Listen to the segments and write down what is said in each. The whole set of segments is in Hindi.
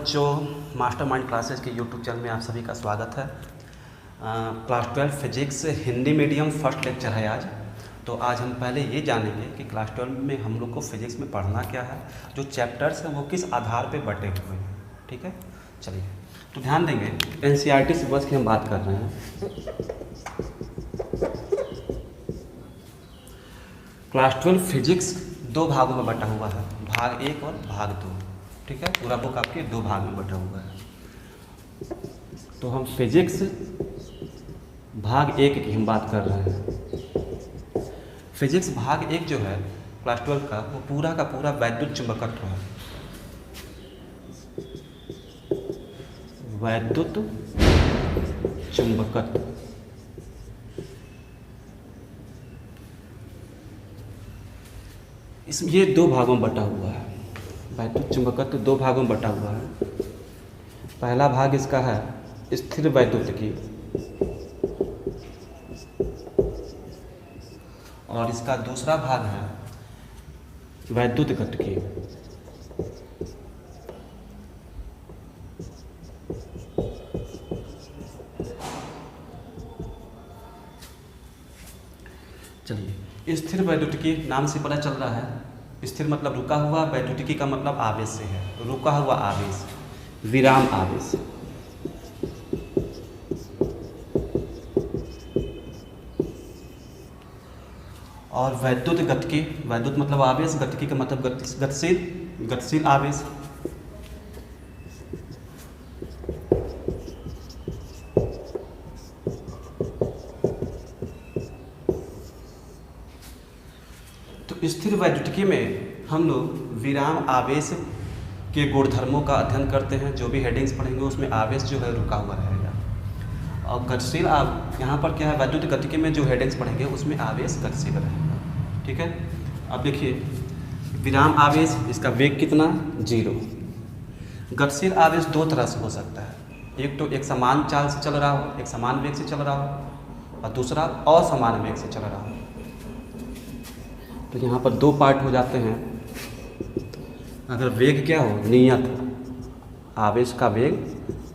बच्चों, मास्टरमाइंड क्लासेस के यूट्यूब चैनल में आप सभी का स्वागत है। Class 12 physics Hindi medium first lecture है आज। तो आज हम पहले ये जानेंगे कि क्लास 12 में हम लोग को फिजिक्स में पढ़ना क्या है, जो चैप्टर्स हैं वो किस आधार पे बटे हुए हैं। ठीक है, चलिए तो ध्यान देंगे। एनसीईआरटी सिलेबस की हम बात कर रहे हैं। क्लास 12 फिजिक्स दो भागों में बटा हुआ है, भाग 1 और भाग 2। ठीक है, पूरा बुक आपके दो भाग में बटा हुआ है। तो हम फिजिक्स भाग 1 की हम बात कर रहे हैं। फिजिक्स भाग 1 जो है क्लास 12 का, वो पूरा का पूरा वैद्युत चुंबकत्व है। वैद्युत चुंबकत्व इसमें ये दो भागों में बटा हुआ है। वैद्युत चुंबकत्व दो भागों में बटा हुआ है। पहला भाग इसका है स्थिर वैद्युतिकी और इसका दूसरा भाग है वैद्युत गतिकी। चलिए, स्थिर वैद्युतिकी नाम से पता चल रहा है। स्थिर मतलब रुका हुआ, वैद्युतिकी का मतलब आवेश से है, रुका हुआ आवेश, विराम आवेश। और वैद्युत गतिकी, वैद्युत मतलब आवेश, गतिकी का मतलब गतिशील, गतिशील आवेश। तो स्थिर वैद्युतिकी में हम लोग विराम आवेश के गुणधर्मों का अध्ययन करते हैं। जो भी हेडिंग्स पढ़ेंगे उसमें आवेश जो है रुका हुआ रहेगा। और गतिशील यहाँ पर क्या है, वैद्युत गतिकी में जो हेडिंग्स पढ़ेंगे उसमें आवेश गतिशील रहेगा। ठीक है, अब देखिए विराम आवेश, इसका वेग कितना, 0। गतिशील आवेश दो तरह से हो सकता है। एक तो एक समान चाल से चल रहा हो, एक समान वेग से चल रहा हो, और दूसरा असमान वेग से चल रहा हो। तो यहाँ पर दो पार्ट हो जाते हैं। अगर वेग क्या हो, नियत, आवेश का वेग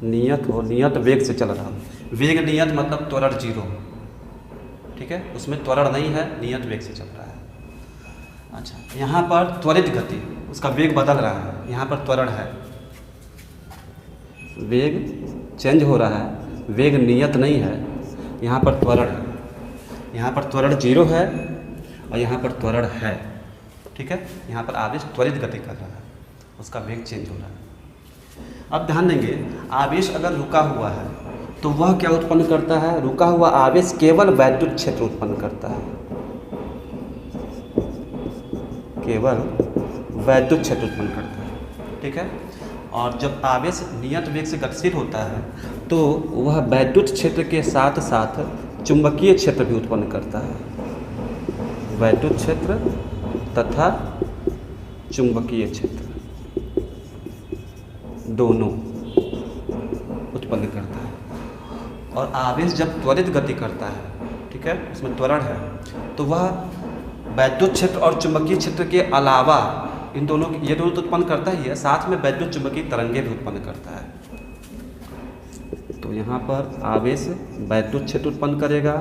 नियत हो, नियत वेग से चल रहा हो। वेग नियत मतलब त्वरण 0। ठीक है, उसमें त्वरण नहीं है, नियत वेग से चल रहा है। अच्छा, यहाँ पर त्वरित गति, उसका वेग बदल रहा है, यहाँ पर त्वरण है, वेग चेंज हो रहा है, वेग नियत नहीं है, यहाँ पर त्वरण है। यहाँ पर त्वरण 0 है और यहाँ पर त्वरण है। ठीक है, यहाँ पर आवेश त्वरित गति कर रहा है, उसका वेग चेंज हो रहा है। अब ध्यान देंगे, आवेश अगर रुका हुआ है तो वह क्या उत्पन्न करता है, रुका हुआ आवेश केवल वैद्युत क्षेत्र उत्पन्न करता है, केवल वैद्युत क्षेत्र उत्पन्न करता है। ठीक है, और जब आवेश नियत वेग से गतिशील होता है तो वह वैद्युत क्षेत्र के साथ साथ चुंबकीय क्षेत्र भी उत्पन्न करता है। वैद्युत क्षेत्र तथा चुंबकीय क्षेत्र दोनों उत्पन्न करता है। और आवेश जब त्वरित गति करता है, ठीक है, उसमें त्वरण है, तो वह वैद्युत क्षेत्र और चुंबकीय क्षेत्र के अलावा इन दोनों, ये दोनों तो उत्पन्न करता ही है, साथ में वैद्युत चुंबकीय तरंगे भी उत्पन्न करता है। तो यहाँ पर आवेश वैद्युत क्षेत्र उत्पन्न करेगा,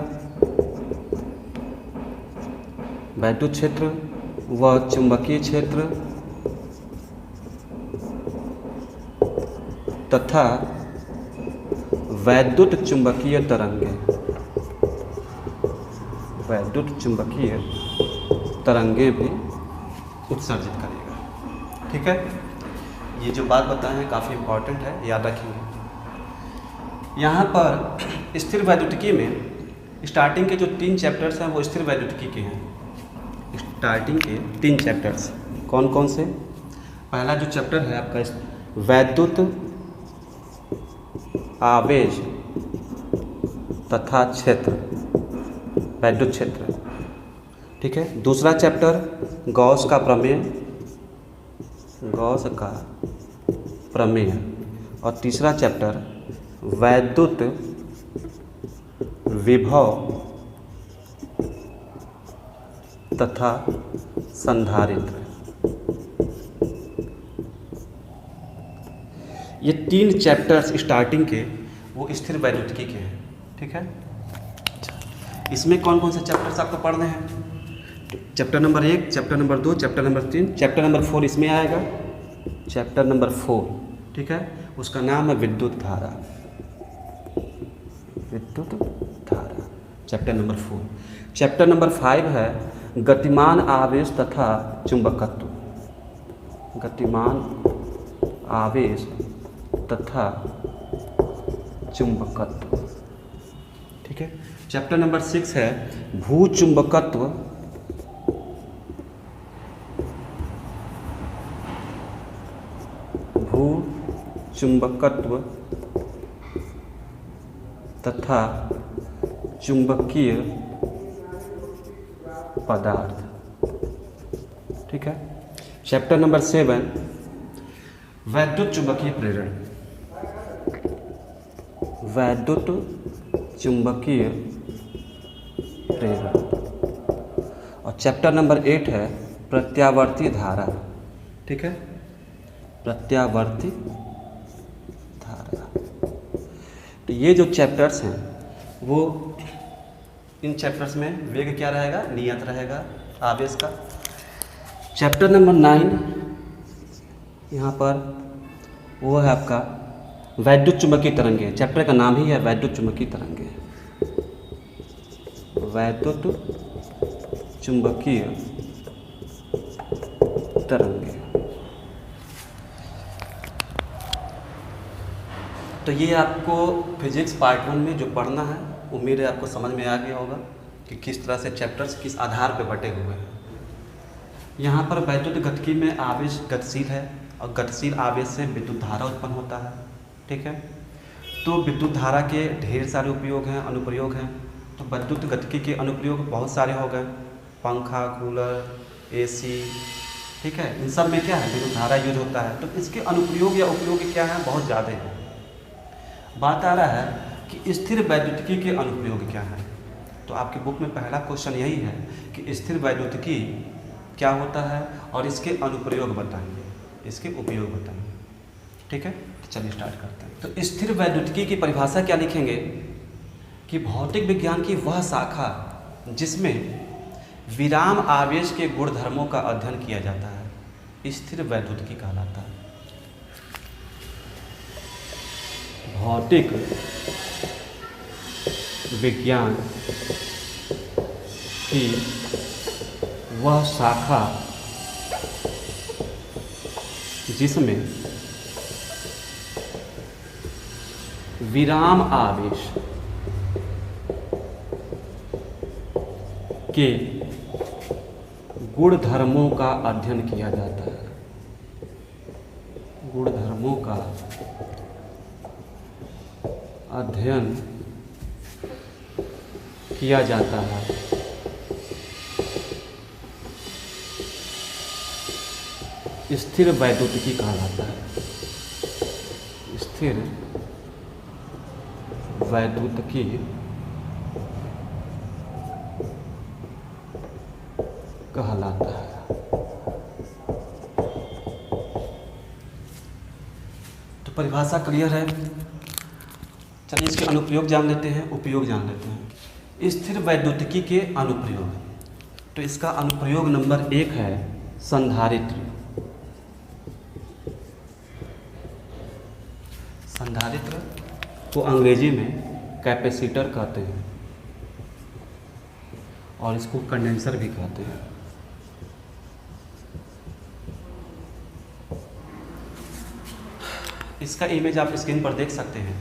वैद्युत क्षेत्र व चुंबकीय क्षेत्र तथा वैद्युत चुंबकीय तरंगे, वैद्युत चुंबकीय तरंगे भी उत्सर्जित करेगा। ठीक है, ये जो बात बताए हैं काफ़ी इम्पोर्टेंट है, याद रखेंगे। यहाँ पर स्थिर वैद्युतिकी में स्टार्टिंग के जो 3 चैप्टर्स हैं वो स्थिर वैद्युतिकी के हैं। स्टार्टिंग के 3 चैप्टर्स कौन कौन से? पहला जो चैप्टर है आपका वैद्युत आवेश तथा क्षेत्र, वैद्युत क्षेत्र। ठीक है, दूसरा चैप्टर गॉस का प्रमेय, गॉस का प्रमेय, और तीसरा चैप्टर वैद्युत विभव तथा संधारित्र। ये 3 चैप्टर्स स्टार्टिंग के वो स्थिर वैद्युतिकी के हैं, ठीक है। इसमें कौन कौन से चैप्टर्स आपको पढ़ने हैं? Chapter number 1, chapter number 2, chapter number 3, chapter number 4 इसमें आएगा, चैप्टर नंबर 4, ठीक है। उसका नाम है विद्युत धारा, विद्युत धारा, चैप्टर नंबर 4। चैप्टर नंबर 5 है गतिमान आवेश तथा चुंबकत्व, गतिमान आवेश तथा चुंबकत्व, ठीक है। चैप्टर नंबर 6 है भू चुंबकत्व, भू चुंबकत्व तथा चुंबकीय पदार्थ, ठीक है। चैप्टर नंबर 7 वैद्युत चुंबकीय प्रेरण, वैद्युत चुंबकीय प्रेरण। और चैप्टर नंबर 8 है प्रत्यावर्ती धारा, ठीक है, प्रत्यावर्ती धारा। तो ये जो चैप्टर्स हैं वो इन चैप्टर्स में वेग क्या रहेगा? नियत रहेगा आवेश का। चैप्टर नंबर 9 यहाँ पर वो है आपका वैद्युत चुंबकीय तरंगें, चैप्टर का नाम ही है वैद्युत चुंबकीय तरंगें, वैद्युत चुंबकीय तरंगें। तो ये आपको फिजिक्स पार्ट 1 में जो पढ़ना है, उम्मीद है आपको समझ में आ गया होगा कि किस तरह से चैप्टर्स किस आधार पर बटे हुए हैं। यहाँ पर वैद्युत गतिकी में आवेश गतिशील है और गतिशील आवेश से विद्युत धारा उत्पन्न होता है, ठीक है। तो विद्युत धारा के ढेर सारे उपयोग हैं, अनुप्रयोग हैं। तो वैद्युत गतिकी के अनुप्रयोग बहुत सारे हो गए, पंखा, कूलर, AC, ठीक है। इन सब में क्या है? विद्युत धारा यूज होता है। तो इसके अनुप्रयोग या उपयोग क्या है? बहुत ज़्यादा है। बात आ रहा है कि स्थिर वैद्युतिकी के अनुप्रयोग क्या है। तो आपकी बुक में पहला क्वेश्चन यही है कि स्थिर वैद्युतिकी क्या होता है और इसके अनुप्रयोग बताएंगे, इसके उपयोग बताएंगे, ठीक है। तो चलिए स्टार्ट करते हैं। तो स्थिर वैद्युतिकी की परिभाषा क्या लिखेंगे कि भौतिक विज्ञान की वह शाखा जिसमें विराम आवेश के गुणधर्मों का अध्ययन किया जाता है, स्थिर वैद्युतिकी कहलाता है। भौतिक विज्ञान की वह शाखा जिसमें विराम आवेश के गुणधर्मों का अध्ययन किया जाता है, गुणधर्मों का अध्ययन किया जाता है, स्थिर वैद्युतिकी कहलाता है। स्थिर वैद्युतिकी कहलाता है। तो परिभाषा क्लियर है। चलिए इसके अनुप्रयोग जान लेते हैं, उपयोग जान लेते हैं। स्थिर वैद्युतिकी के अनुप्रयोग, तो इसका अनुप्रयोग नंबर 1 है संधारित्र। संधारित्र को अंग्रेजी में कैपेसिटर कहते हैं और इसको कंडेंसर भी कहते हैं। इसका इमेज आप स्क्रीन पर देख सकते हैं।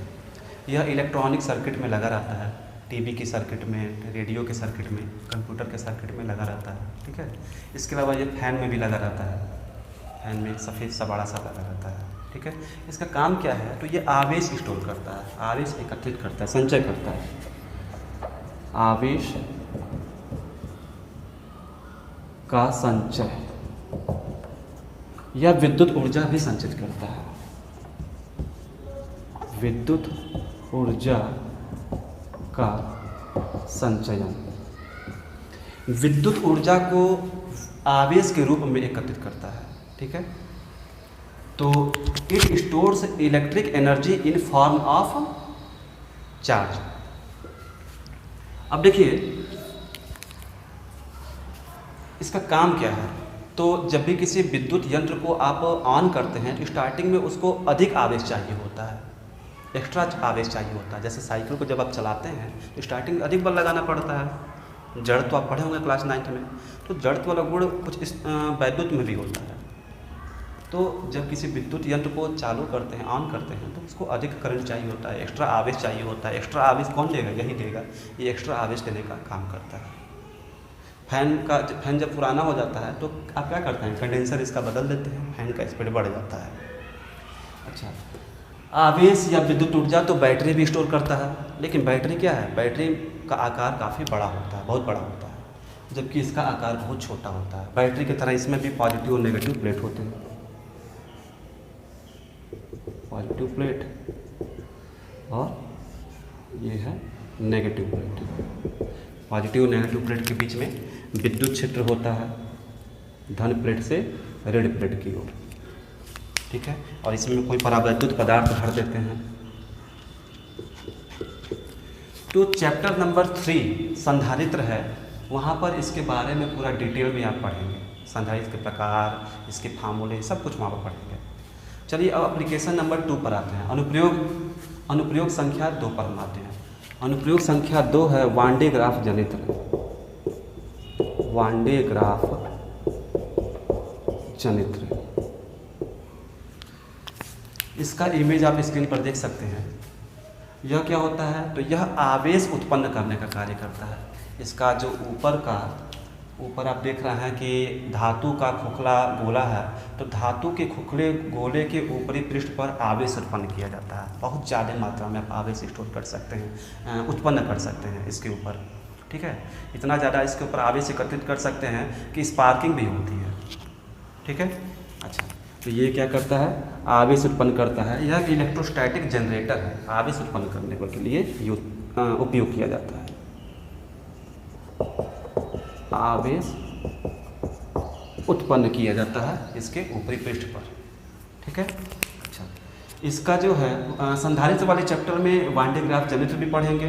यह इलेक्ट्रॉनिक सर्किट में लगा रहता है, टीवी की सर्किट में, रेडियो के सर्किट में, कंप्यूटर के सर्किट में लगा रहता है, ठीक है। इसके अलावा ये फैन में भी लगा रहता है, फैन में एक सफ़ेद सा बड़ा सा लगा रहता है, ठीक है। इसका काम क्या है? तो ये आवेश स्टोर करता है, आवेश एकत्रित करता है, संचय करता है। आवेश का संचय या विद्युत ऊर्जा भी संचित करता है। विद्युत ऊर्जा का संचयन, विद्युत ऊर्जा को आवेश के रूप में एकत्रित करता है, ठीक है। तो it stores electric energy in form of charge. अब देखिए इसका काम क्या है। तो जब भी किसी विद्युत यंत्र को आप ऑन करते हैं तो स्टार्टिंग में उसको अधिक आवेश चाहिए होता है, एक्स्ट्रा आवेश चाहिए होता है। जैसे साइकिल को जब आप चलाते हैं तो स्टार्टिंग में अधिक बल लगाना पड़ता है। जड़ तो आप पढ़े होंगे क्लास 9th में, तो जड़त्व वाला गुण कुछ इस वैद्युत में भी होता है। तो जब किसी विद्युत यंत्र को चालू करते हैं, ऑन करते हैं, तो उसको अधिक करंट चाहिए होता है, एक्स्ट्रा आवेश चाहिए होता है। एक्स्ट्रा आवेश कौन देगा? यही देगा। ये एक्स्ट्रा आवेश देने का काम करता है। फैन जब पुराना हो जाता है तो आप क्या करते हैं? कंडेंसर इसका बदल देते हैं, फैन का स्पीड बढ़ जाता है। अच्छा, आवेश या विद्युत ऊर्जा तो बैटरी भी स्टोर करता है, लेकिन बैटरी क्या है? बैटरी का आकार काफ़ी बड़ा होता है, बहुत बड़ा होता है, जबकि इसका आकार बहुत छोटा होता है। बैटरी की तरह इसमें भी पॉजिटिव और नेगेटिव प्लेट होते हैं। पॉजिटिव प्लेट और ये है नेगेटिव प्लेट। पॉजिटिव और नेगेटिव प्लेट के बीच में विद्युत क्षेत्र होता है, धन प्लेट से ऋण प्लेट की ओर, ठीक है। और इसमें कोई परावैद्युत पदार्थ भर देते हैं। तो चैप्टर नंबर 3 संधारित्र है, वहाँ पर इसके बारे में पूरा डिटेल में आप पढ़ेंगे। संधारित्र के प्रकार, इसके फार्मूले, सब कुछ वहाँ पर पढ़ेंगे। चलिए अब एप्लीकेशन नंबर 2 पर आते हैं। अनुप्रयोग संख्या 2 पर हम आते हैं। अनुप्रयोग संख्या 2 है वान डे ग्राफ जनित्र। वान डे ग्राफ जनित्र, इसका इमेज आप स्क्रीन पर देख सकते हैं। यह क्या होता है? तो यह आवेश उत्पन्न करने का कार्य करता है। इसका जो ऊपर आप देख रहे हैं कि धातु का खोखला गोला है, तो धातु के खोखले गोले के ऊपरी पृष्ठ पर आवेश उत्पन्न किया जाता है। बहुत ज़्यादा मात्रा में आप आवेश स्टोर कर सकते हैं, उत्पन्न कर सकते हैं इसके ऊपर, ठीक है। इतना ज़्यादा इसके ऊपर आवेश एकत्रित कर सकते हैं कि स्पार्किंग भी होती है, ठीक है। अच्छा, तो ये क्या करता है? आवेश उत्पन्न करता है। यह इलेक्ट्रोस्टैटिक जनरेटर है, आवेश उत्पन्न करने के लिए उपयोग किया जाता है। आवेश उत्पन्न किया जाता है इसके ऊपरी पृष्ठ पर, ठीक है। अच्छा, इसका जो है संधारित्र वाले चैप्टर में वान डे ग्राफ जनित्र भी पढ़ेंगे,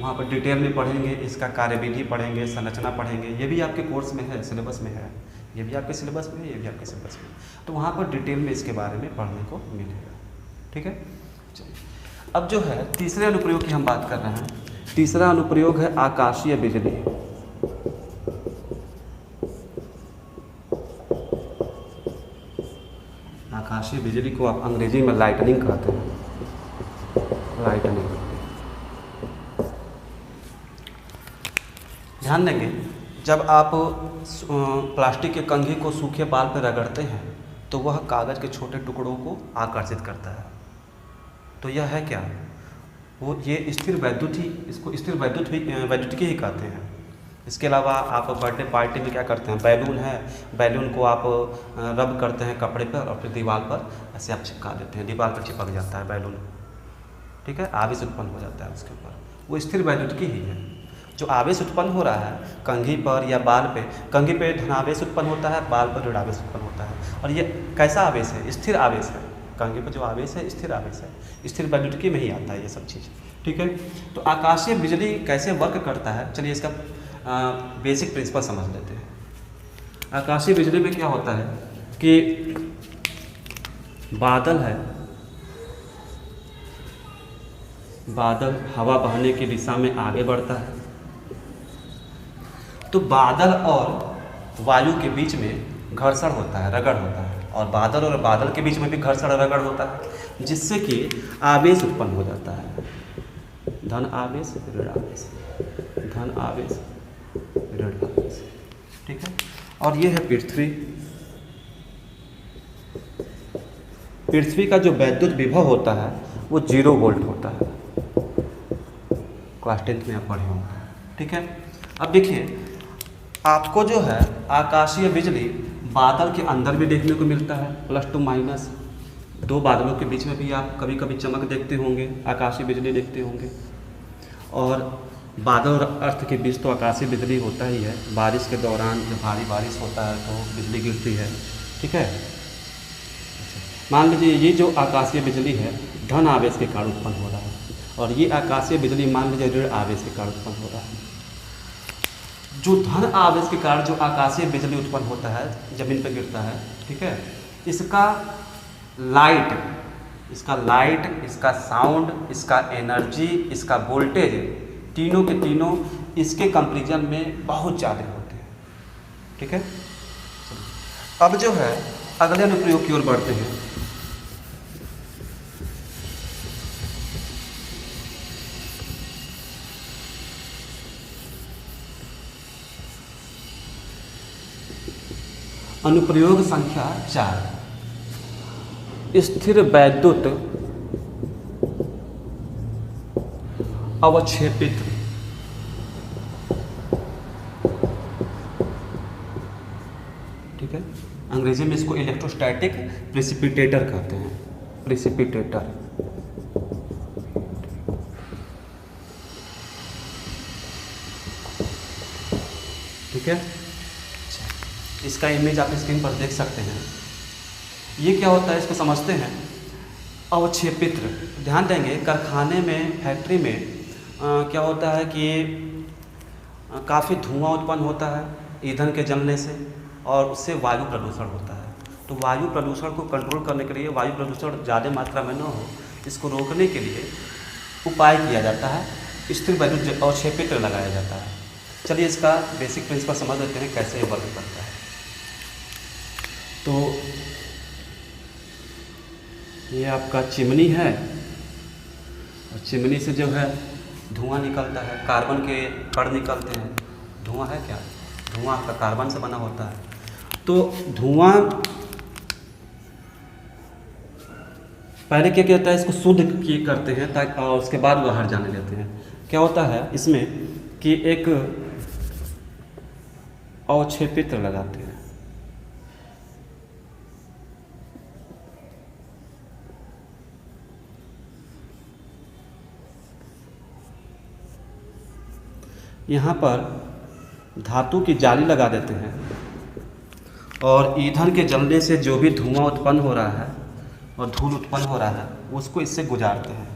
वहाँ पर डिटेल में पढ़ेंगे, इसका कार्यविधि पढ़ेंगे, संरचना पढ़ेंगे। ये भी आपके कोर्स में है, सिलेबस में है। ये भी आपके सिलेबस में है, ये भी आपके सिलेबस में, तो वहाँ पर डिटेल में इसके बारे में पढ़ने को मिलेगा, ठीक है। चलिए अब जो है तीसरे अनुप्रयोग की हम बात कर रहे हैं। तीसरा अनुप्रयोग है आकाशीय बिजली। आकाशीय बिजली को आप अंग्रेजी में लाइटनिंग कहते हैं। लाइटनिंग, ध्यान देंगे, जब आप प्लास्टिक के कंघी को सूखे बाल पर रगड़ते हैं तो वह कागज़ के छोटे टुकड़ों को आकर्षित करता है। तो यह है क्या? वो ये स्थिर वैद्युत ही, इसको स्थिर वैद्युतिकी ही कहते हैं। इसके अलावा आप बर्थडे पार्टी में क्या करते हैं? बैलून है, बैलून को आप रब करते हैं कपड़े पर और फिर दीवार पर ऐसे आप चिपका देते हैं, दीवार पर चिपक जाता है बैलून, ठीक है। आवेश उत्पन्न हो जाता है उसके ऊपर, वो स्थिर वैद्युतिकी ही है। जो आवेश उत्पन्न हो रहा है कंघी पर या बाल पे, कंघी पे धनावेश उत्पन्न होता है, बाल पर ऋण आवेश उत्पन्न होता है। और ये कैसा आवेश है? स्थिर आवेश है। कंघी पर जो आवेश है स्थिर आवेश है, स्थिर वैद्युतिकी में ही आता है ये सब चीज़, ठीक है। तो आकाशीय बिजली कैसे वर्क करता है, चलिए इसका बेसिक प्रिंसिपल समझ लेते हैं। आकाशीय बिजली में क्या होता है कि बादल है, बादल हवा बहने की दिशा में आगे बढ़ता है, तो बादल और वायु के बीच में घर्षण होता है, रगड़ होता है, और बादल के बीच में भी घर्षण रगड़ होता है, जिससे कि आवेश उत्पन्न हो जाता है। धन आवेश, ऋण आवेश, धन आवेश, ऋण आवेश, ठीक है। और ये है पृथ्वी। पृथ्वी का जो वैद्युत विभव होता है वो 0 वोल्ट होता है। क्लास 10th में आप पढ़े होंगे, ठीक है। अब देखिए, आपको जो है आकाशीय बिजली बादल के अंदर भी देखने को मिलता है, +2- 2 बादलों के बीच में भी आप कभी कभी चमक देखते होंगे, आकाशीय बिजली देखते होंगे। और बादल और अर्थ के बीच तो आकाशीय बिजली होता ही है। बारिश के दौरान जब भारी बारिश होता है तो बिजली गिरती है, ठीक है। मान लीजिए ये जो आकाशीय बिजली है धन आवेश के कारण उत्पन्न हो रहा है, और ये आकाशीय बिजली मान लीजिए ऋण आवेश के कारण उत्पन्न हो रहा है। जो धन आवेश के कारण जो आकाशीय बिजली उत्पन्न होता है, जमीन पर गिरता है, ठीक है, इसका लाइट, इसका साउंड, इसका एनर्जी, इसका वोल्टेज, तीनों के तीनों इसके कंपैरिजन में बहुत ज़्यादा होते हैं, ठीक है। अब जो है अगले अनुप्रयोग की ओर बढ़ते हैं। अनुप्रयोग संख्या 4, स्थिर वैद्युत अवक्षेपित ठीक है, अंग्रेजी में इसको इलेक्ट्रोस्टैटिक प्रेसिपिटेटर कहते हैं, प्रेसिपिटेटर। ठीक है, इसका इमेज आप स्क्रीन पर देख सकते हैं। ये क्या होता है इसको समझते हैं। अवक्षेपित्र, ध्यान देंगे कारखाने में, फैक्ट्री में क्या होता है कि काफ़ी धुआं उत्पन्न होता है ईंधन के जलने से, और उससे वायु प्रदूषण होता है। तो वायु प्रदूषण को कंट्रोल करने के लिए, वायु प्रदूषण ज़्यादा मात्रा में न हो, इसको रोकने के लिए उपाय किया जाता है, स्थिर वैद्युत अवक्षेपित्र लगाया जाता है। चलिए इसका बेसिक प्रिंसिपल समझ लेते हैं कैसे ये वर्क करता है। तो ये आपका चिमनी है, और चिमनी से जो है धुआं निकलता है, कार्बन के कण निकलते हैं। धुआं है क्या? धुआं आपका कार्बन से बना होता है। तो धुआं पहले क्या होता है, इसको शुद्ध करते हैं ताकि, और उसके बाद बाहर जाने देते हैं। क्या होता है इसमें कि एक अवक्षेपित्र लगाते हैं। यहाँ पर धातु की जाली लगा देते हैं, और ईंधन के जलने से जो भी धुआं उत्पन्न हो रहा है और धूल उत्पन्न हो रहा है उसको इससे गुजारते हैं।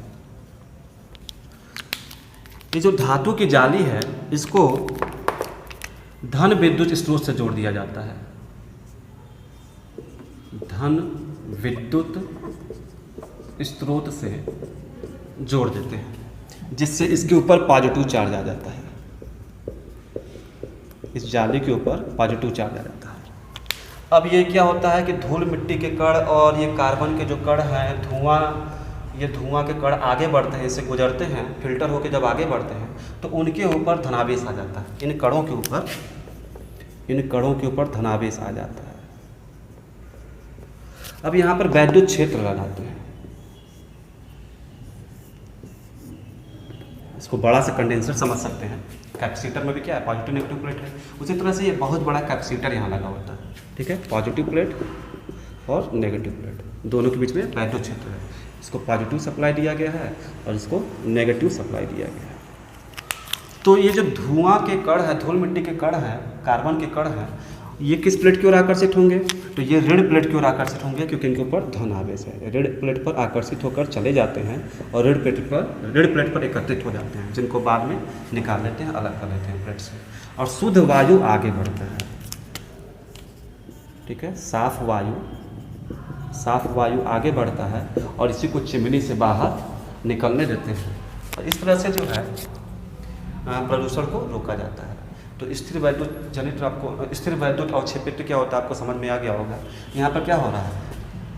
ये जो धातु की जाली है इसको धन विद्युत स्रोत से जोड़ दिया जाता है। धन विद्युत स्रोत से जोड़ देते हैं, जिससे इसके ऊपर पॉजिटिव चार्ज आ जाता है। इस जाली के ऊपर पॉजिटिव चार्ज आ जाता है। अब ये क्या होता है कि धूल मिट्टी के कण और ये कार्बन के जो कण हैं, ये धुआं के कण आगे बढ़ते हैं, इससे गुजरते हैं, फिल्टर होकर जब आगे बढ़ते हैं तो उनके ऊपर धनावेश आ जाता है। इन कणों के ऊपर धनावेश आ जाता है। अब यहाँ पर वैद्युत क्षेत्र लगाते हैं। इसको बड़ा से कंडेंसर समझ सकते हैं। कैपेसिटर में भी क्या है, पॉजिटिव नेगेटिव प्लेट है। उसी तरह से ये बहुत बड़ा कैपेसिटर यहाँ लगा होता है। ठीक है, पॉजिटिव प्लेट और नेगेटिव प्लेट दोनों के बीच में वैद्युत क्षेत्र है। इसको पॉजिटिव सप्लाई दिया गया है और इसको नेगेटिव सप्लाई दिया गया है। तो ये जो धुआं के कण है, धूल मिट्टी के कण है, कार्बन के कण है, ये किस प्लेट की ओर आकर्षित होंगे? तो ये ऋण प्लेट की ओर आकर्षित होंगे, क्योंकि इनके ऊपर धन आवेश है। ऋण प्लेट पर आकर्षित होकर चले जाते हैं और ऋण प्लेट पर एकत्रित हो जाते हैं, जिनको बाद में निकाल लेते हैं, अलग कर लेते हैं प्लेट से, और शुद्ध वायु आगे बढ़ता है। ठीक है, साफ वायु आगे बढ़ता है और इसी को चिमनी से बाहर निकलने देते हैं। और इस तरह से जो है प्रदूषण को रोका जाता है। तो स्थिर वैद्युत अवक्षेपित्र क्या होता है आपको समझ में आ गया होगा। यहाँ पर क्या हो रहा है,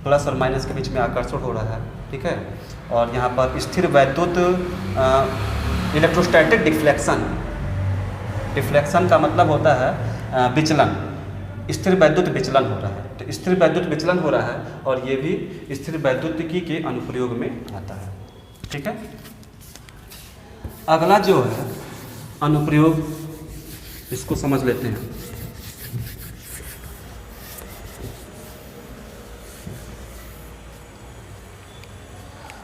प्लस और माइनस के बीच में आकर्षण हो रहा है। ठीक है, और यहाँ पर स्थिर वैद्युत इलेक्ट्रोस्टैटिक डिफ्लेक्शन का मतलब होता है विचलन। स्थिर वैद्युत विचलन हो रहा है, तो स्थिर वैद्युत विचलन हो रहा है, और ये भी स्थिर वैद्युतिकी के अनुप्रयोग में आता है। ठीक है, अगला जो है अनुप्रयोग, इसको समझ लेते हैं।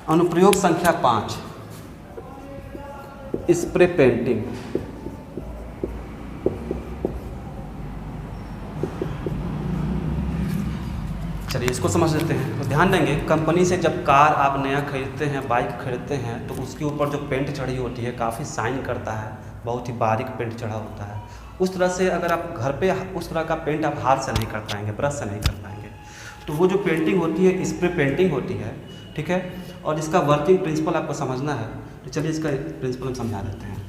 अनुप्रयोग संख्या 5, स्प्रे पेंटिंग। चलिए इसको समझ लेते हैं। तो ध्यान देंगे, कंपनी से जब कार आप नया खरीदते हैं, बाइक खरीदते हैं, तो उसके ऊपर जो पेंट चढ़ी होती है काफ़ी शाइन करता है, बहुत ही बारीक पेंट चढ़ा होता है। उस तरह से अगर आप घर पे उस तरह का पेंट आप हाथ से नहीं कर पाएंगे, ब्रश से नहीं कर पाएंगे। तो वो जो पेंटिंग होती है स्प्रे पेंटिंग होती है, ठीक है। और इसका वर्किंग प्रिंसिपल आपको समझना है, तो चलिए इसका प्रिंसिपल हम समझा देते हैं।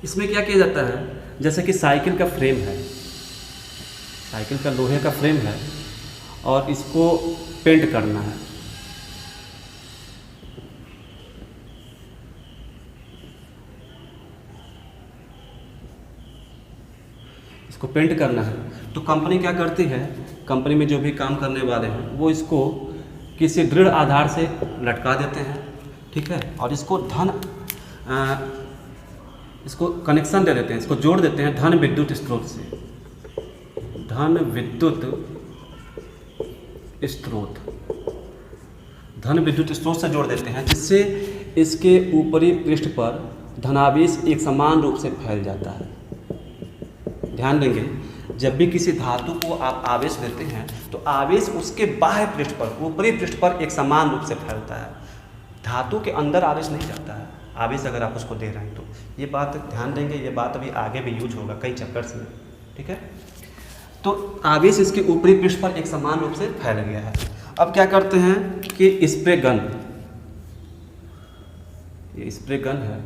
इसमें क्या किया जाता है, जैसे कि साइकिल का फ्रेम है, साइकिल का लोहे का फ्रेम है और इसको पेंट करना है। इसको पेंट करना है तो कंपनी क्या करती है, कंपनी में जो भी काम करने वाले हैं वो इसको किसी दृढ़ आधार से लटका देते हैं, ठीक है। और इसको इसको कनेक्शन दे देते हैं, इसको जोड़ देते हैं धन विद्युत स्रोत से, धन विद्युत स्रोत, धन विद्युत स्रोत से जोड़ देते हैं, जिससे इसके ऊपरी पृष्ठ पर धनावेश एक समान रूप से फैल जाता है। ध्यान देंगे, जब भी किसी धातु को आप आवेश देते हैं तो आवेश उसके बाह्य पृष्ठ पर, ऊपरी पृष्ठ पर एक समान रूप से फैलता है। धातु के अंदर आवेश नहीं जाता है, आवेश अगर आप उसको दे रहे हैं तो। ये बात ध्यान देंगे, ये बात अभी आगे भी यूज होगा कई चैप्टर्स में, ठीक है। तो आवेश इसके ऊपरी पृष्ठ पर एक समान रूप से फैल गया है। अब क्या करते हैं कि स्प्रे गन, ये स्प्रे गन है,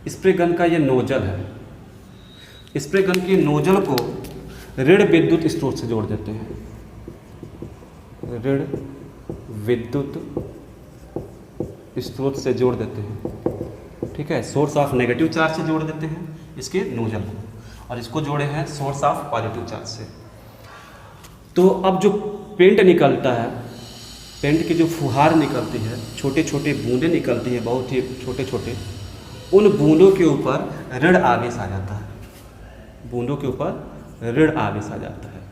स्प्रे गन का ये नोजल है। स्प्रे गन के नोजल को ऋण विद्युत स्रोत से जोड़ देते हैं, ऋण विद्युत स्रोत से जोड़ देते हैं, ठीक है। सोर्स ऑफ नेगेटिव चार्ज से जोड़ देते हैं इसके नोजल को, और इसको जोड़े हैं सोर्स ऑफ पॉजिटिव चार्ज से। तो अब जो पेंट निकलता है, पेंट की जो फुहार निकलती है, छोटे छोटे बूंदें निकलती है, बहुत ही छोटे छोटे, उन बूंदों के ऊपर ऋण आवेश आ जाता है, बूंदों के ऊपर ऋण आवेश आ जाता है।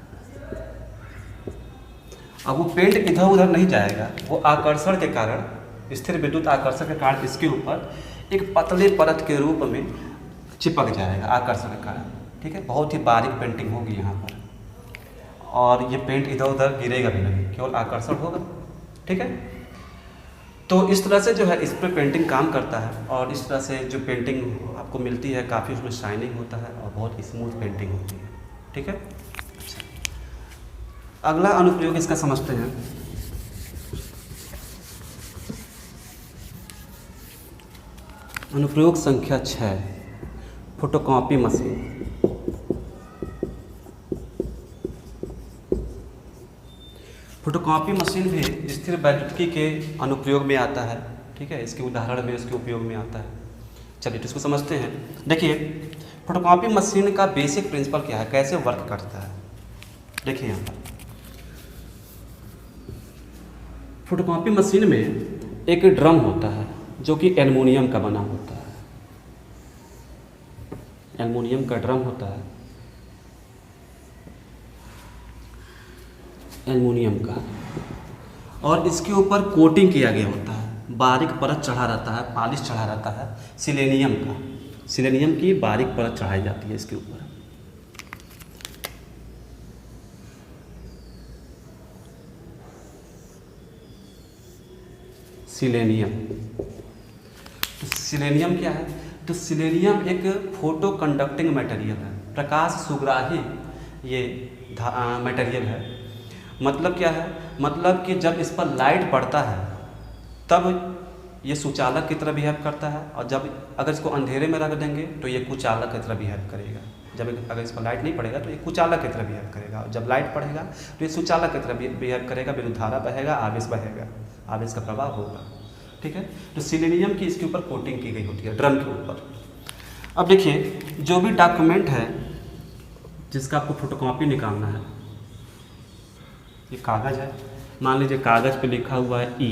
अब वो पेंट इधर उधर नहीं जाएगा, वो आकर्षण के कारण, स्थिर विद्युत आकर्षण के कारण इसके ऊपर एक पतले परत के रूप में चिपक जाएगा आकर्षण के कारण, ठीक है। बहुत ही बारीक पेंटिंग होगी यहाँ पर, और ये पेंट इधर उधर गिरेगा भी नहीं, केवल आकर्षण होगा, ठीक है। तो इस तरह से जो है इस पर पेंटिंग काम करता है, और इस तरह से जो पेंटिंग आपको मिलती है काफ़ी उसमें शाइनिंग होता है और बहुत स्मूथ पेंटिंग होती है, ठीक है। अगला अनुप्रयोग इसका समझते हैं। अनुप्रयोग संख्या 6, फोटोकॉपी मशीन। फोटोकॉपी मशीन भी स्थिर वैद्युतिकी के अनुप्रयोग में आता है, ठीक है। इसके उदाहरण में इसके उपयोग में आता है। चलिए तो इसको समझते हैं। देखिए फोटोकॉपी मशीन का बेसिक प्रिंसिपल क्या है, कैसे वर्क करता है। देखिए यहाँ पर फोटोकॉपी मशीन में एक ड्रम होता है जो कि एल्युमिनियम का बना होता है, एल्युमिनियम का ड्रम होता है, एल्युमिनियम का, और इसके ऊपर कोटिंग किया गया होता है, बारीक परत चढ़ा रहता है, पॉलिश चढ़ा रहता है सिलेनियम का, सिलेनियम की बारीक परत चढ़ाई जाती है इसके ऊपर। सिलेनियम, तो सिलेनियम क्या है, तो सिलेनियम एक फोटो कंडक्टिंग मटेरियल है, प्रकाश सुग्राही ये मटेरियल है। मतलब क्या है, मतलब कि जब इस पर लाइट पड़ता है तब ये सुचालक की तरह बिहेव करता है, और जब अगर इसको अंधेरे में रख देंगे तो ये कुचालक की तरह बिहेव करेगा। जब अगर इस पर लाइट नहीं पड़ेगा तो ये कुचालक की तरह बिहेव करेगा, और जब लाइट पड़ेगा तो ये सुचालक की तरह बिहेव करेगा, विद्युत धारा बहेगा, आवेश बहेगा, आवेश का प्रभाव होगा, ठीक है। तो सिलेनियम की इसके ऊपर कोटिंग की गई होती है ड्रम के ऊपर। अब देखिए जो भी डॉक्यूमेंट है जिसका आपको फोटोकॉपी निकालना है, ये कागज़ है, मान लीजिए कागज़ पे लिखा हुआ है ई,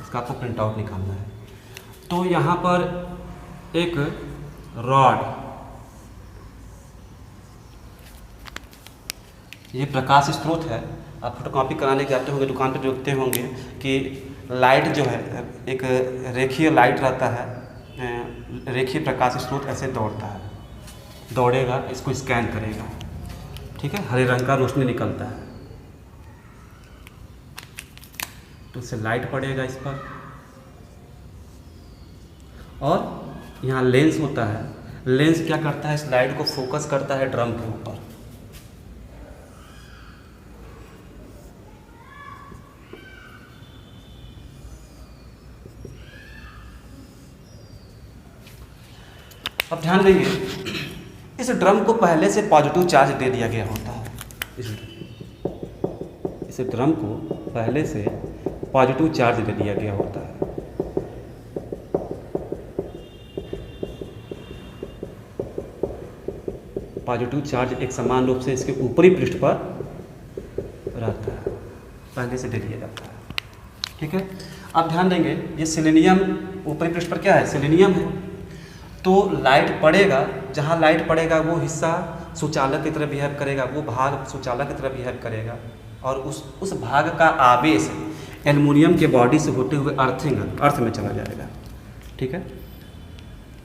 इसका आपको प्रिंट आउट निकालना है। तो यहाँ पर एक रॉड, ये प्रकाश स्रोत है। आप फोटोकॉपी कराने जाते होंगे दुकान पर, देखते होंगे कि लाइट जो है एक रेखीय लाइट रहता है, रेखीय प्रकाश स्रोत ऐसे दौड़ता है, दौड़ेगा, इसको स्कैन करेगा, ठीक है, हरे रंग का रोशनी निकलता है, तो इससे लाइट पड़ेगा इस पर, और यहाँ लेंस होता है, लेंस क्या करता है, इस लाइट को फोकस करता है ड्रम के ऊपर। अब ध्यान देंगे, इस ड्रम को पहले से पॉजिटिव चार्ज दे दिया गया होता है, इस ड्रम को पहले से पॉजिटिव चार्ज दे दिया गया होता है। पॉजिटिव चार्ज एक समान रूप से इसके ऊपरी पृष्ठ पर रहता है, पहले से दे दिया जाता है, ठीक है। अब ध्यान देंगे, ये सेलेनियम ऊपरी पृष्ठ पर क्या है, सेलेनियम है, तो लाइट पड़ेगा, जहाँ लाइट पड़ेगा वो हिस्सा सुचालक की तरह बिहेव करेगा, वो भाग सुचालक की तरह बिहेव करेगा, और उस भाग का आवेश एल्युमिनियम के बॉडी से होते हुए अर्थ में चला जाएगा, ठीक है।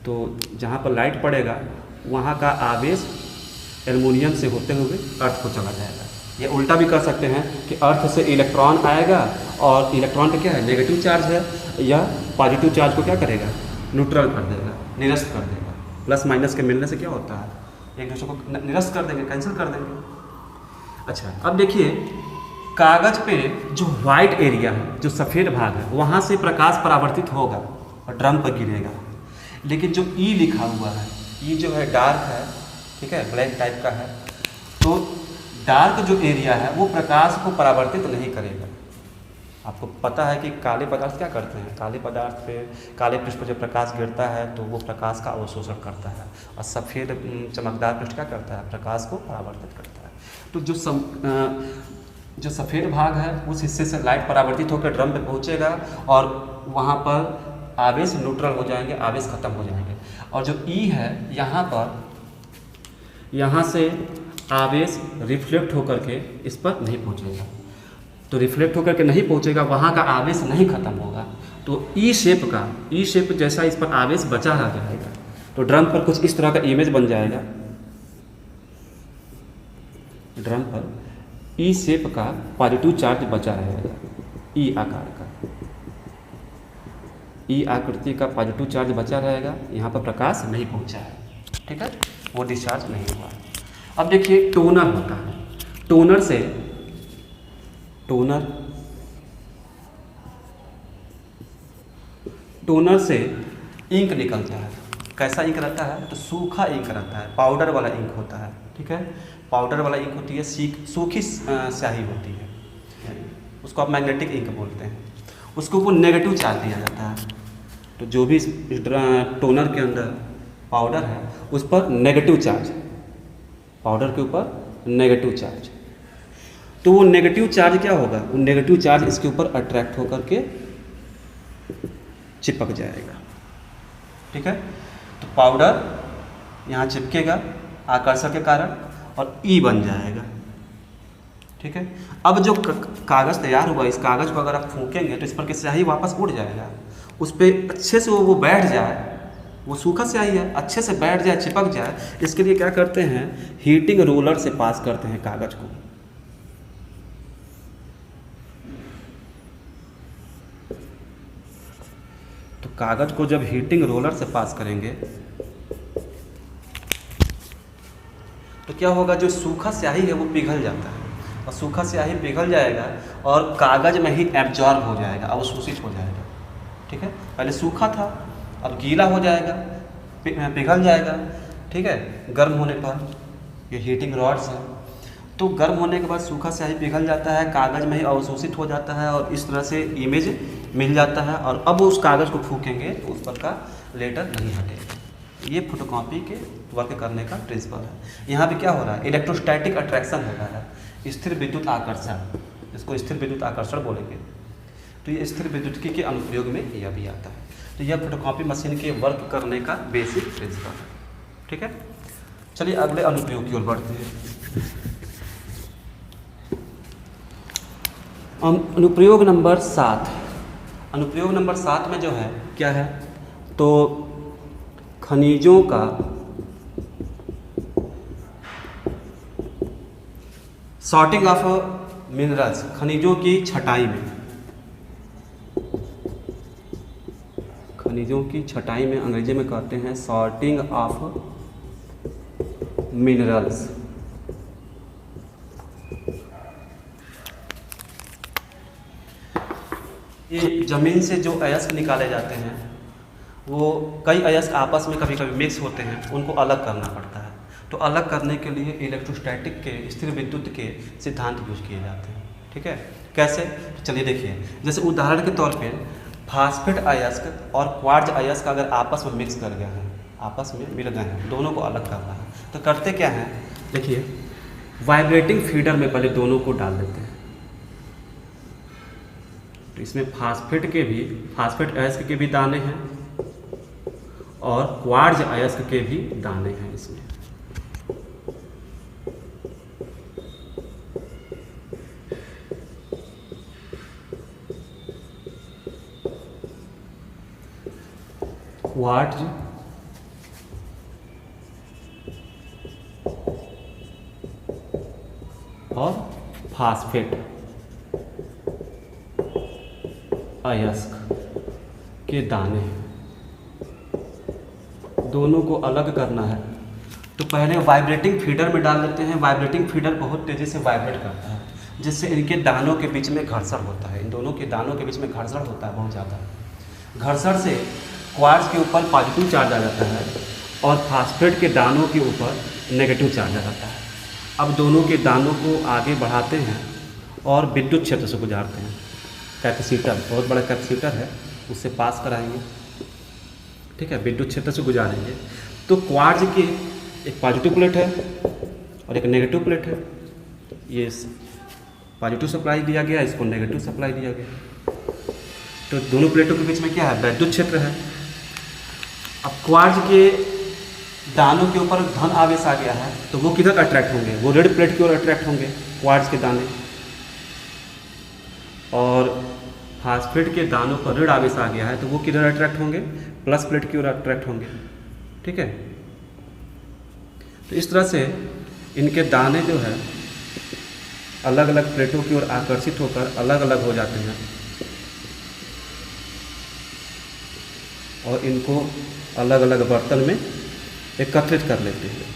तो जहाँ पर लाइट पड़ेगा वहाँ का आवेश एल्युमिनियम से होते हुए अर्थ को चला जाएगा। ये उल्टा भी कर सकते हैं कि अर्थ से इलेक्ट्रॉन आएगा और इलेक्ट्रॉन पे क्या है, नेगेटिव चार्ज है, या पॉजिटिव चार्ज को क्या करेगा, न्यूट्रल कर देगा, निरस्त कर देगा। प्लस माइनस के मिलने से क्या होता है, एक दूसरे को निरस्त कर देंगे, कैंसिल कर देंगे। अच्छा, अब देखिए, कागज पे जो वाइट एरिया है, जो सफ़ेद भाग है, वहाँ से प्रकाश परावर्तित होगा और ड्रम पर गिरेगा, लेकिन जो ई लिखा हुआ है, ई जो है डार्क है, ठीक है, ब्लैक टाइप का है, तो डार्क जो एरिया है वो प्रकाश को परावर्तित नहीं करेगा। आपको पता है कि काले पदार्थ क्या करते हैं, काले पदार्थ पे, काले पृष्ठ पर जब प्रकाश गिरता है तो वो प्रकाश का अवशोषण करता है, और सफ़ेद चमकदार पृष्ठ क्या करता है, प्रकाश को परावर्तित करता है। तो जो सफ़ेद भाग है उस हिस्से से लाइट परावर्तित होकर ड्रम पे पहुँचेगा और वहाँ पर आवेश न्यूट्रल हो जाएंगे, आवेश खत्म हो जाएंगे, और जो ई है यहाँ पर, यहाँ से आवेश रिफ्लेक्ट होकर के इस पर नहीं पहुँचेगा, तो रिफ्लेक्ट होकर के नहीं पहुँचेगा, वहाँ का आवेश नहीं खत्म होगा, तो ई शेप जैसा इस पर आवेश बचा रह जाएगा, तो ड्रम पर कुछ इस तरह का इमेज बन जाएगा। ड्रम पर ई शेप का पॉजिटिव चार्ज बचा रहेगा, ई आकार का, ई आकृति का पॉजिटिव चार्ज बचा रहेगा, यहाँ पर प्रकाश नहीं पहुँचा है, ठीक है, वो डिस्चार्ज नहीं हुआ। अब देखिए, टोनर होता है, टोनर से इंक निकलता है। कैसा इंक रहता है, तो सूखा इंक रहता है, पाउडर वाला इंक होता है, ठीक है, पाउडर वाला इंक होती है, सूखी स्याही होती है, उसको आप मैग्नेटिक इंक बोलते हैं, उसको वो नेगेटिव चार्ज दिया जाता है। तो जो भी इस टोनर के अंदर पाउडर है उस पर नेगेटिव चार्ज, पाउडर के ऊपर नेगेटिव चार्ज, तो वो नेगेटिव चार्ज क्या होगा, वो नेगेटिव चार्ज इसके ऊपर अट्रैक्ट होकर के चिपक जाएगा, ठीक है। तो पाउडर यहाँ चिपकेगा आकर्षण के कारण और ई बन जाएगा, ठीक है। अब जो कागज़ तैयार हुआ, इस कागज़ को अगर आप फूकेंगे तो इस पर की स्याही वापस उड़ जाएगा, उस पर अच्छे से वो बैठ जाए, वो सूखा स्याही है, अच्छे से बैठ जाए, चिपक जाए, इसके लिए क्या करते हैं, हीटिंग रोलर से पास करते हैं कागज़ को। तो कागज़ को जब हीटिंग रोलर से पास करेंगे तो क्या होगा, जो सूखा स्याही है वो पिघल जाता है, और सूखा स्याही पिघल जाएगा और कागज़ में ही एब्जॉर्ब हो जाएगा, अवशोषित हो जाएगा, ठीक है। पहले सूखा था, अब गीला हो जाएगा, पिघल जाएगा, ठीक है, गर्म होने पर। ये हीटिंग रॉड्स है, तो गर्म होने के बाद सूखा स्याही पिघल जाता है, कागज़ में ही अवशोषित हो जाता है, और इस तरह से इमेज मिल जाता है, और अब उस कागज़ को फूकेंगे तो उस पर का लेटर नहीं हटेगा। ये फोटोकॉपी के वर्क करने का प्रिंसिपल है। यहाँ भी क्या हो रहा है, इलेक्ट्रोस्टैटिक अट्रैक्शन हो रहा है, स्थिर विद्युत आकर्षण, इसको स्थिर विद्युत आकर्षण बोलेंगे। तो ये स्थिर विद्युतिकी के अनुप्रयोग में यह भी आता है। तो यह फोटोकॉपी मशीन के वर्क करने का बेसिक प्रिंसिपल है, ठीक है। चलिए अगले अनुप्रयोग की ओर बढ़ते हैं। अनुप्रयोग नंबर 7, अनुप्रयोग नंबर 7 में जो है क्या है, तो खनिजों का सॉर्टिंग ऑफ मिनरल्स, खनिजों की छटाई में, खनिजों की छटाई में अंग्रेजी में कहते हैं सॉर्टिंग ऑफ मिनरल्स। ये जमीन से जो अयस्क निकाले जाते हैं वो कई अयस्क आपस में कभी कभी मिक्स होते हैं, उनको अलग करना पड़ता है। तो अलग करने के लिए इलेक्ट्रोस्टैटिक के स्थिर विद्युत के सिद्धांत यूज किए जाते हैं। ठीक है, कैसे? तो चलिए देखिए, जैसे उदाहरण के तौर पे फास्फेट अयस्क और क्वार्ज अयस्क अगर आपस में मिक्स कर गया है, आपस में मिल गए हैं, दोनों को अलग करना है, तो करते क्या हैं, देखिए वाइब्रेटिंग फीडर में पहले दोनों को डाल देते हैं। तो इसमें फास्फेट अयस्क के भी दाने हैं और क्वार्ज अयस्क के भी दाने हैं इसमें। क्वार्ज और फास्फेट अयस्क के दाने, दोनों को अलग करना है। तो पहले वाइब्रेटिंग फीडर में डाल देते हैं। वाइब्रेटिंग फीडर बहुत तेज़ी से वाइब्रेट करता है, जिससे इनके दानों के बीच में घर्षण होता है। इन दोनों के दानों के बीच में घर्षण होता है बहुत ज़्यादा। घर्षण से क्वार्ज के ऊपर पॉजिटिव चार्ज आ जाता है और फास्फेट के दानों के ऊपर नेगेटिव चार्ज आ जाता है। अब दोनों के दानों को आगे बढ़ाते हैं और विद्युत क्षेत्र से गुजारते हैं। कैपेसिटर, बहुत बड़ा कैपेसिटर है, उससे पास कराएंगे। ठीक है, विद्युत क्षेत्र से गुजारेंगे। तो क्वार्ज की एक पॉजिटिव प्लेट है और एक नेगेटिव प्लेट है। ये पॉजिटिव सप्लाई दिया गया, इसको नेगेटिव सप्लाई दिया गया। तो दोनों प्लेटों के बीच में क्या है, विद्युत क्षेत्र है। अब क्वार्ज के दानों के ऊपर धन आवेश आ गया है, तो वो किधर अट्रैक्ट होंगे, वो रेड प्लेट की ओर अट्रैक्ट होंगे क्वार्ज के दाने। और फास्फेट के दानों पर ऋण आवेश आ गया है, तो वो किधर अट्रैक्ट होंगे, प्लस प्लेट की ओर अट्रैक्ट होंगे। ठीक है, तो इस तरह से इनके दाने जो है अलग अलग प्लेटों की ओर आकर्षित होकर अलग अलग हो जाते हैं और इनको अलग अलग बर्तन में एकत्रित कर लेते हैं।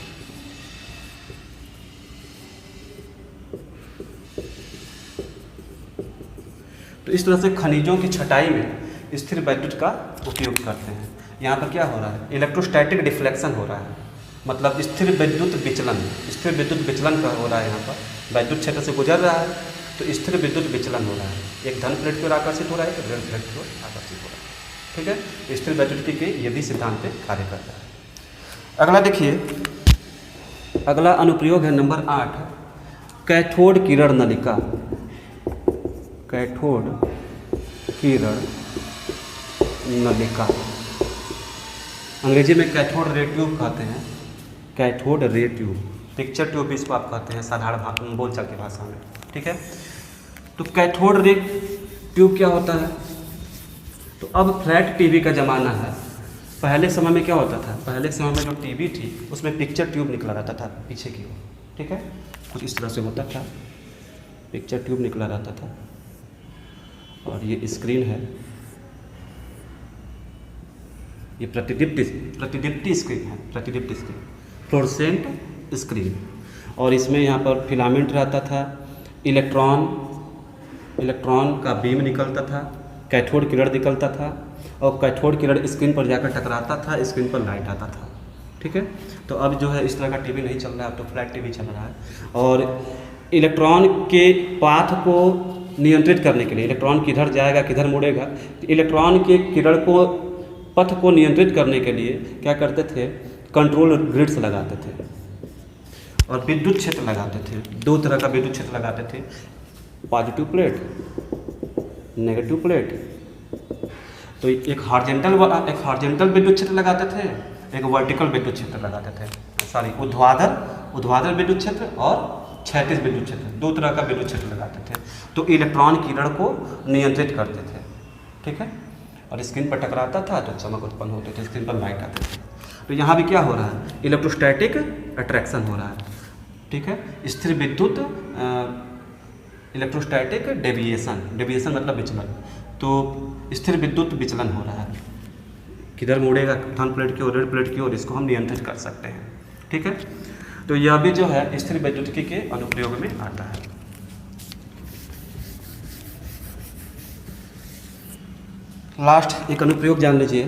तो इस तरह से खनिजों की छटाई में स्थिर विद्युत का उपयोग करते हैं। यहाँ पर क्या हो रहा है, इलेक्ट्रोस्टैटिक डिफ्लेक्शन हो रहा है, मतलब स्थिर विद्युत विचलन का हो रहा है। यहाँ पर विद्युत क्षेत्र से गुजर रहा है तो स्थिर विद्युत विचलन हो रहा है। एक धन प्लेट की ओर आकर्षित हो रहा है, एक ऋण प्लेट की ओर आकर्षित हो रहा है। ठीक है, स्थिर विद्युत के ये भी सिद्धांत पे कार्य करता है। अगला देखिए, अगला अनुप्रयोग है नंबर 8, कैथोड किरण नलिका। कैथोड किरण नलिका, अंग्रेजी में कैथोड रे ट्यूब कहते हैं। Cathode ray tube, picture tube भी इसको आप कहते हैं साधारण बोलचाल की भाषा में। ठीक है, तो कैथोड रे ट्यूब क्या होता है, तो अब फ्लैट टीवी का ज़माना है। पहले समय में क्या होता था, पहले समय में जो टीवी थी उसमें पिक्चर ट्यूब निकला रहता था पीछे की ओर। ठीक है, कुछ इस तरह से होता था, पिक्चर ट्यूब निकला रहता था और ये स्क्रीन है, ये प्रतिदीप्ति स्क्रीन है, प्रतिदीप्ति स्क्रीन, फ्लोरोसेंट स्क्रीन। और इसमें यहाँ पर फिलामेंट रहता था, इलेक्ट्रॉन का बीम निकलता था, कैथोड किरण निकलता था और कैथोड किरण स्क्रीन पर जाकर टकराता था, स्क्रीन पर लाइट आता था। ठीक है, तो अब जो है इस तरह का टीवी नहीं चल रहा है, अब तो फ्लैट टीवी चल रहा है। और इलेक्ट्रॉन के पाथ को नियंत्रित करने के लिए, इलेक्ट्रॉन किधर जाएगा किधर मुड़ेगा, तो इलेक्ट्रॉन के किरण को पथ को नियंत्रित करने के लिए क्या करते थे, कंट्रोल ग्रिड्स लगाते थे और विद्युत क्षेत्र लगाते थे। दो तरह का विद्युत क्षेत्र लगाते थे, पॉजिटिव प्लेट, नेगेटिव प्लेट। तो एक हॉरिजॉन्टल विद्युत क्षेत्र लगाते थे, एक वर्टिकल विद्युत क्षेत्र लगाते थे, सॉरी ऊर्ध्वाधर विद्युत क्षेत्र और क्षैतिज विद्युत क्षेत्र, दो तरह का विद्युत क्षेत्र लगाते थे। तो इलेक्ट्रॉन किरण को नियंत्रित करते थे। ठीक है, और स्क्रीन पर टकराता था तो चमक उत्पन्न होती थी, स्क्रीन पर लाइट आती थी। तो यहाँ भी क्या हो रहा है, इलेक्ट्रोस्टैटिक अट्रैक्शन हो रहा है, ठीक है। स्थिर विद्युत इलेक्ट्रोस्टैटिक डेविएशन मतलब विचलन, तो स्थिर विद्युत विचलन हो रहा है, किधर मुड़ेगा प्रधान प्लेट की ओर, ऋण प्लेट की ओर, इसको हम नियंत्रित कर सकते हैं, ठीक है। तो यह भी जो है स्थिर वैद्युतिकी के अनुप्रयोग में आता है। लास्ट एक अनुप्रयोग जान लीजिए,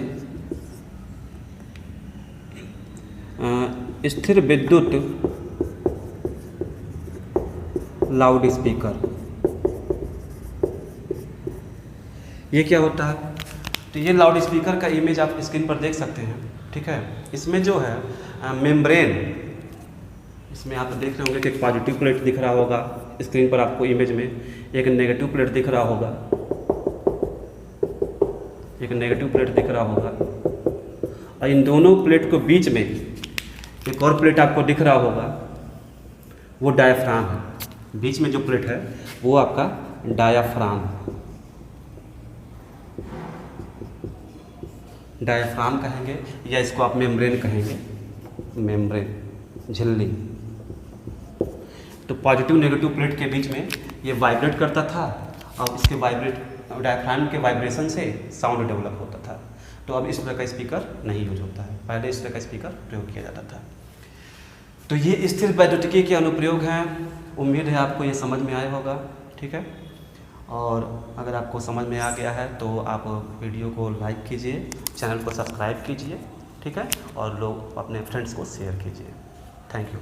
स्थिर विद्युत लाउड स्पीकर। ये क्या होता है, तो ये लाउड स्पीकर का इमेज आप स्क्रीन पर देख सकते हैं, ठीक है। इसमें जो है मेम्ब्रेन, इसमें आप देख रहे होंगे कि एक पॉजिटिव प्लेट दिख रहा होगा स्क्रीन पर आपको इमेज में, एक नेगेटिव प्लेट दिख रहा होगा, एक नेगेटिव प्लेट दिख रहा होगा, और इन दोनों प्लेट को बीच में एक और प्लेट आपको दिख रहा होगा, वो डायाफ्राम है। बीच में जो प्लेट है वो आपका डायाफ्राम कहेंगे, या इसको आप मेम्ब्रेन कहेंगे, मेम्ब्रेन झिल्ली। तो पॉजिटिव नेगेटिव प्लेट के बीच में ये वाइब्रेट करता था, और इसके डायफ्राम के वाइब्रेशन से साउंड डेवलप होता था। तो अब इस तरह का स्पीकर नहीं यूज होता है, पहले इस तरह का स्पीकर प्रयोग किया जाता था। तो ये स्थिर वैद्युतिकी के अनुप्रयोग हैं, उम्मीद है आपको ये समझ में आया होगा, ठीक है। और अगर आपको समझ में आ गया है तो आप वीडियो को लाइक कीजिए, चैनल को सब्सक्राइब कीजिए, ठीक है, और लोग अपने फ्रेंड्स को शेयर कीजिए। Thank you.